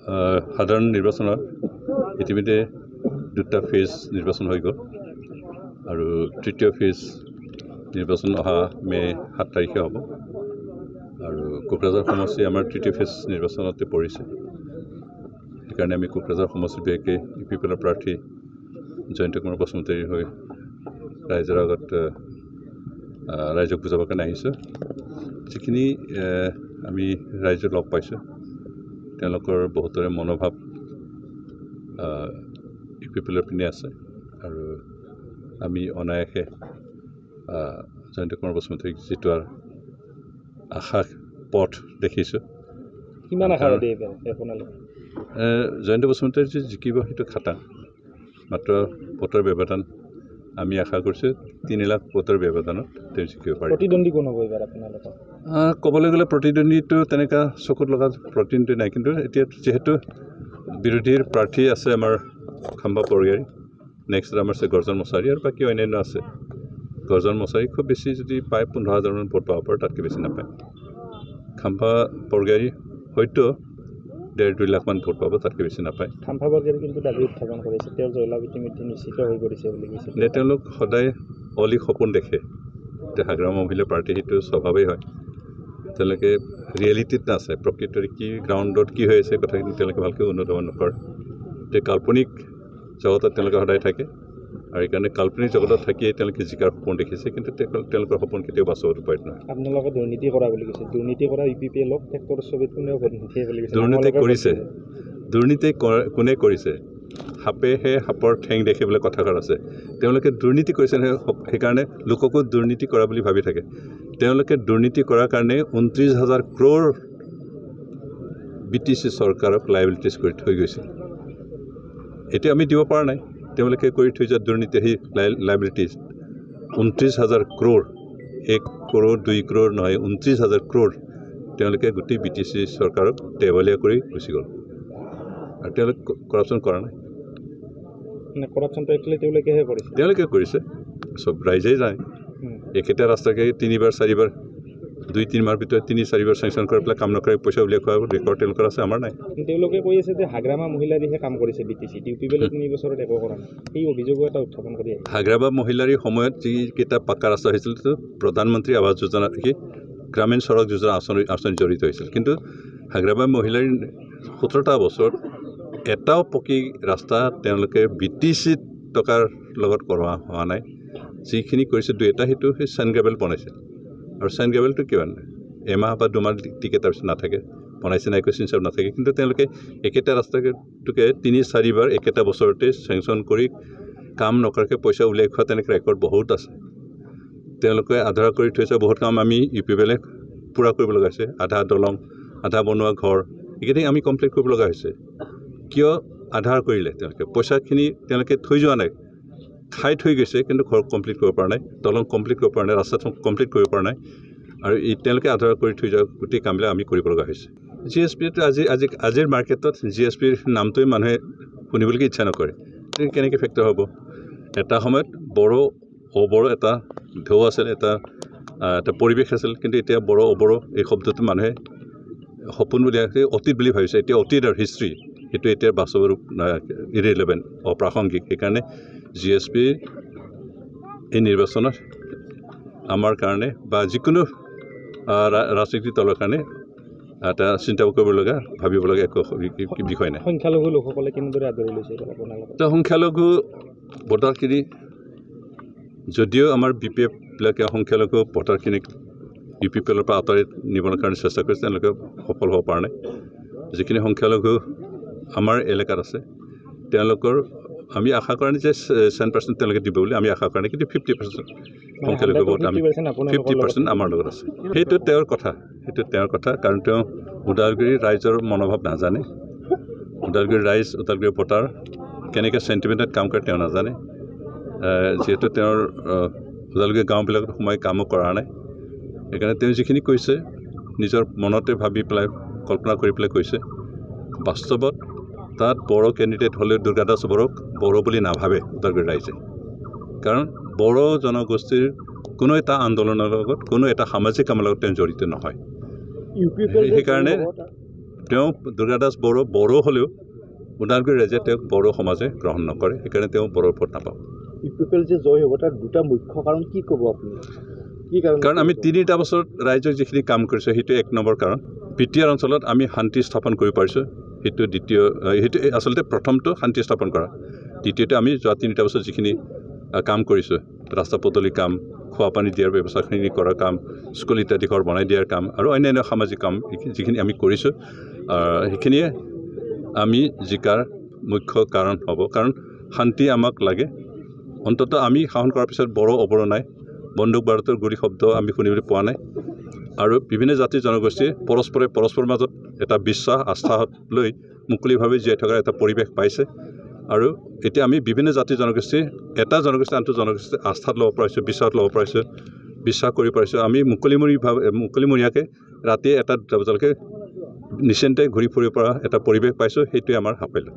সাধাৰণ নিৰ্বাচনত ইতিমধ্যে দুটা ফেজ নিৰ্বাচন হৈ গ'ল আৰু তৃতীয় ফেজ নিৰ্বাচন অহা মে 7 তাৰিখে হ'ব আৰু কোকৰাঝাৰ সমষ্টি আমাৰ তৃতীয় ফেজ নিৰ্বাচনতে পৰিছে। সেইকাৰণে আমি কোকৰাঝাৰ সমষ্টিৰ বিশেষকৈ ইউপিপিএলৰ প্ৰাৰ্থী জয়ন্ত কুমাৰ বসুমতাৰীৰ হৈ ৰাইজৰ আগত ৰাইজক বুজাবৰ কাৰণে আহিছোঁ। যিখিনি আমি ৰাইজক লগ পাইছোঁ তেওঁলোকৰ বহুতৰে মনোভাৱ ইউপিপিএলৰ পিনে আছে আৰু আমি অনায়াসে জয়ন্ত কুমাৰ বসুমতাৰীক যিটো আশা পথ দেখিছোঁ। কিমান আশা জয়ন্ত বসুমতাৰী যে জিকিব সেইটো খাটাং, মাত্ৰ ভোটৰ ব্যৱধান আমি আশা কৰিছোঁ 3 লাখ ভোটৰ ব্যৱধানত তেওঁ জিকিব পাৰিব। প্ৰতিদ্বন্দ্বী কোন হ'ব এইবাৰ আপোনালোকৰ? ক'বলৈ গ'লে প্ৰতিদ্বন্দ্বীটো তেনেকুৱা চকুত লগা প্ৰতিদ্বন্দ্বী নাই, কিন্তু এতিয়া যিহেতু বিৰোধীৰ প্ৰাৰ্থী আছে আমাৰ খাম্বা বৰগাৰী, নেক্সট আমাৰ আছে গৰ্জন মছাৰী আৰু বাকী অন্যান্য আছে। গৰ্জন মছাৰী খুব বেছি যদি পায় 15,000 মান ভোট পাব পাৰে, তাতকৈ বেছি নাপায়। খাম্বা বৰগাৰী হয়তো 1.5-2 লাখ মান ভোট পাব, তাতকৈ বেছি নাপায়। খাম্বা বৰগাৰী কিন্তু দাবী উত্থাপন কৰিছে তেওঁৰ জয়লাভ ইতিমধ্যে নিশ্চিত হৈ পৰিছে বুলি কৈছে। তেওঁলোক সদায় অলি সপোন দেখে, এতিয়া হাগ্ৰাম মহিলা প্ৰাৰ্থী সেইটো স্বভাৱেই হয়। তেওঁলোকে ৰিয়েলিটিত নাচায়, প্ৰকৃততে কি গ্ৰাউণ্ডত কি হৈ আছে কথাখিনি তেওঁলোকে ভালকৈ অনুধাৱন নকৰে। এতিয়া কাল্পনিক জগতত তেওঁলোকে সদায় থাকে আৰু সেইকাৰণে কাল্পনিক জগতত থাকিয়ে তেওঁলোকে জিকাৰ সপোন দেখিছে, কিন্তু তেওঁলোকৰ সপোন কেতিয়াও বাস্তৱত ৰূপায়িত নহয়। আপোনালোকে দুৰ্নীতি কৰা বুলি কৈছে, দুৰ্নীতি কৰা ইউপিপিএলক ট্ৰেক্টৰ ছবিত কোনেও বুলি কৈছে। দুৰ্নীতি কৰিছে, দুৰ্নীতি কোনে কৰিছে? সাপেহে সাপৰ ঠেং দেখে বোলে কথাষাৰ আছে। তেওঁলোকে দুৰ্নীতি কৰিছে, সেইকাৰণে লোককো দুৰ্নীতি কৰা বুলি ভাবি থাকে। তেওঁলোকে দুৰ্নীতি কৰাৰ কাৰণে 29,000 crore BTC চৰকাৰক লাইবিলিটিজ কৰি থৈ গৈছিল। এতিয়া আমি দিব পৰা নাই, তেওঁলোকে কৰি থৈ যোৱা দুৰ্নীতিৰ সেই লাইবিলিটিজ 29,000 crore, 1 crore 2 crore নহয়, 29,000 crore তেওঁলোকে গোটেই BTC চৰকাৰক দেৱালীয়া কৰি গুচি গ'ল আৰু তেওঁলোকে কৰাপশ্যন কৰা নাই। কৰাপশ্যনটো একচুৱেলি তেওঁলোকে কৰিছে, চব ৰাইজেই জানে। একেটা ৰাস্তাকে 3বাৰ 4বাৰ 2-3 মাহৰ ভিতৰত 3-4বাৰ চেংচন কৰি পেলাই কাম নকৰে পইচা উলিয়াই খোৱা ৰেকৰ্ড তেওঁলোকৰ আছে, আমাৰ নাই। তেওঁলোকে কৈ আছে যে হাগ্ৰামা মহিলাৰীহে কাম কৰিছে BTC, ইউপিপিএলে 3 বছৰত একো কৰা নাই, সেই অভিযোগো এটা উত্থাপন কৰি আছে। হাগ্ৰামা মহিলাৰীৰ সময়ত যিকেইটা পাকা ৰাস্তা হৈছিল প্ৰধানমন্ত্ৰী আৱাস যোজনা কি গ্ৰামীণ সড়ক যোজনা আঁচনি জড়িত হৈছিল, কিন্তু হাগ্ৰামা মহিলাৰীৰ 17টা বছৰত এটাও পকী ৰাস্তা তেওঁলোকে BTC টকাৰ লগত কৰোৱা হোৱা নাই। যিখিনি কৰিছে 2-এটা সেইটো সেই চেণ্ট গ্ৰেভেল বনাইছে আৰু চেণ্ট গ্ৰেভেলটো কিমান এমাহ বা 2 মাহ টিকেট তাৰপিছত নাথাকে, বনাইছে নাই কৈছিল চব নাথাকে, কিন্তু তেওঁলোকে একেটা ৰাস্তাটোকে 3-4বাৰ একেটা বছৰতে চেংচন কৰি কাম নকৰাকৈ পইচা উলিয়াই খোৱা তেনেকৈ ৰেকৰ্ড বহুত আছে। তেওঁলোকে আধৰুৱা কৰি থৈছে বহুত কাম, আমি ইউপিপিএলে পূৰা কৰিব লগা হৈছে। আধা দলং, আধা বনোৱা ঘৰ, এইখিনি আমি কমপ্লিট কৰিব লগা হৈছে। কিয় আধাৰ কৰিলে? তেওঁলোকে পইচাখিনি তেওঁলোকে থৈ যোৱা নাই, খাই থৈ গৈছে, কিন্তু ঘৰ কমপ্লিট কৰিব পৰা নাই, দলং কমপ্লিট কৰিব পৰা নাই, ৰাস্তাটো কমপ্লিট কৰিব পৰা নাই আৰু তেওঁলোকে আধাৰ কৰি থৈ যোৱা গোটেই কামবিলাক আমি কৰিব লগা হৈছে। GSPটো আজিৰ মাৰ্কেটত GSPৰ নামটোৱে মানুহে শুনিবলৈ ইচ্ছা নকৰে, কেনেকৈ ফেক্টৰ হ'ব? এটা সময়ত বড়ো এটা ঢৌ আছিল, এটা পৰিৱেশ আছিল, কিন্তু এতিয়া বড়ো এই শব্দটো মানুহে সপোন বুলি অতীত বুলি ভাবিছে। এতিয়া অতীত আৰু হিষ্ট্ৰী সেইটো এতিয়া বাস্তৱ ৰূপ ইৰেলেভেণ্ট, অপ্ৰাসংগিক। সেইকাৰণে GSP এই নিৰ্বাচনত আমাৰ কাৰণে বা যিকোনো ৰাজনৈতিক দলৰ কাৰণে এটা চিন্তা কৰিবলগা ভাবিবলগা একো বিষয় নাই। সংখ্যালঘু লোকসকলে কেনেদৰে আদৰি লৈছে? সংখ্যালঘু ভোটাৰখিনি যদিও আমাৰ BPF-বিলাকে সংখ্যালঘু ভোটাৰখিনিক ইউপিপিএলৰ পৰা আঁতৰাই নিবৰ কাৰণে চেষ্টা কৰিছে, তেওঁলোকে সফল হ'ব পৰা নাই। যিখিনি সংখ্যালঘু আমাৰ এলেকাত আছে তেওঁলোকৰ আমি আশা কৰা নাই যে 100% তেওঁলোকে দিব বুলি আমি আশা কৰা নাই, কিন্তু 50% সংখ্যালঘু ভোট 50% আমাৰ লগত আছে। সেইটো তেওঁৰ কথা, কাৰণ তেওঁ ওদালগুৰি ৰাইজৰ মনোভাৱ নাজানে। ওদালগুৰি ৰাইজ, ওদালগুৰি ভোটাৰ কেনেকৈ চেণ্টিমেণ্টত কাম কৰে তেওঁ নাজানে। যিহেতু তেওঁৰ ওদালগুৰি গাঁওবিলাকত সোমাই কামো কৰা নাই, সেইকাৰণে তেওঁ যিখিনি কৈছে নিজৰ মনতে ভাবি পেলাই কল্পনা কৰি পেলাই কৈছে। বাস্তৱত তাত বড়ো কেণ্ডিডেট হ'লেও দুৰ্গা দাস বড়োক বড়ো বুলি নাভাবে ওদালগুৰি ৰাইজে, কাৰণ বড়ো জনগোষ্ঠীৰ কোনো এটা আন্দোলনৰ লগত, কোনো এটা সামাজিক কামৰ লগত তেওঁ জড়িত নহয়। তেওঁ দুৰ্গাদাস বড়ো হ'লেও ওদালগুৰি ৰাইজে তেওঁক বড়ো সমাজে গ্ৰহণ নকৰে, সেইকাৰণে তেওঁ বড়োৰ ভোট নাপাব। ইউপিপিএল যে জয় হ'ব তাৰ দুটা মুখ্য কাৰণ কি ক'ব আপুনি? কি কাৰণ আমি 3টা বছৰত ৰাইজক যিখিনি কাম কৰিছোঁ সেইটো 1 নম্বৰ কাৰণ। BTR অঞ্চলত আমি শান্তি স্থাপন কৰিব পাৰিছোঁ, সেইটো দ্বিতীয়, সেইটো আচলতে প্ৰথমটো শান্তি স্থাপন কৰা। দ্বিতীয়তে আমি যোৱা 3টা বছৰত যিখিনি কাম কৰিছোঁ, ৰাস্তা পদূলি কাম, খোৱা পানী দিয়াৰ ব্যৱস্থাখিনি কৰাৰ কাম, স্কুল ইত্যাদি ঘৰ বনাই দিয়াৰ কাম আৰু অন্যান্য সামাজিক কাম যিখিনি আমি কৰিছোঁ, সেইখিনিয়ে আমি জিকাৰ মুখ্য কাৰণ হ'ব। কাৰণ শান্তি আমাক লাগে। অন্ততঃ আমি শাসন কৰাৰ পিছত বড়ো অবড়ো নাই, বন্দুক বাৰুদৰ গুলি শব্দ আমি শুনিবলৈ পোৱা নাই, আৰু বিভিন্ন জাতি জনগোষ্ঠী পৰস্পৰৰ মাজত এটা বিশ্বাস আস্থা লৈ মুকলিভাৱে জীয়াই থকাৰ এটা পৰিৱেশ পাইছে। আৰু এতিয়া আমি বিভিন্ন জাতি জনগোষ্ঠী এটা জনগোষ্ঠী আনটো জনগোষ্ঠী আস্থাত ল'ব পাৰিছোঁ, বিশ্বাসত ল'ব পাৰিছোঁ, বিশ্বাস কৰিব পাৰিছোঁ। আমি মুকলিমূৰীয়াকৈ ৰাতি এটা বজালৈকে নিশ্চিন্তে ঘূৰি ফুৰিব পৰা এটা পৰিৱেশ পাইছোঁ, সেইটোৱে আমাৰ সাফল্য।